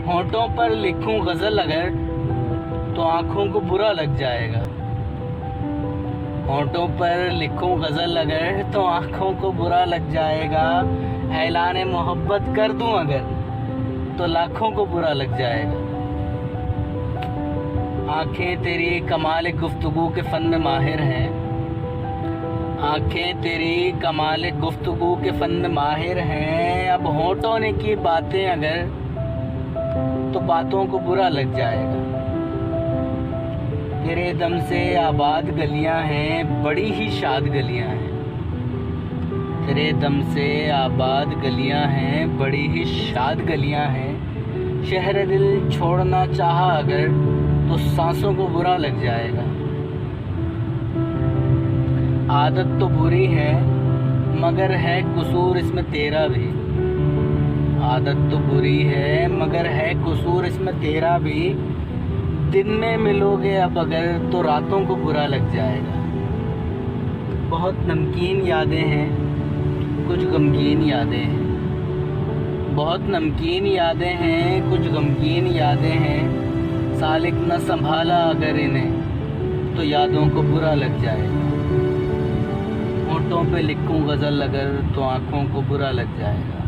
होंठों पर लिखूं गजल अगर तो आंखों को बुरा लग जाएगा। होंठों पर लिखूं गजल अगर तो आंखों को बुरा लग जाएगा। ऐलान मोहब्बत कर दूं अगर तो लाखों को बुरा लग जाएगा। आंखें तेरी कमाल गुफ्तगू के फन में माहिर हैं। आंखें तेरी कमाल गुफ्तगू के फन में माहिर हैं। अब होंठों ने की बातें अगर तो बातों को बुरा लग जाएगा। तेरे दम से आबाद गलियां हैं, बड़ी ही शाद गलियां हैं। तेरे दम से आबाद गलियां हैं, बड़ी ही शाद गलियां हैं। शहर दिल छोड़ना चाहा अगर तो सांसों को बुरा लग जाएगा। आदत तो बुरी है मगर है कसूर इसमें तेरा भी। आदत तो बुरी है मगर है कसूर इसमें तेरा भी। दिन में मिलोगे अब अगर तो रातों को बुरा लग जाएगा। बहुत नमकीन यादें हैं, कुछ गमगीन यादें हैं। बहुत नमकीन यादें हैं, कुछ गमगीन यादें हैं। सालिक न संभाला अगर इन्हें तो यादों को बुरा लग जाएगा। होंठों पे लिखूं गज़ल अगर तो आँखों को बुरा लग जाएगा।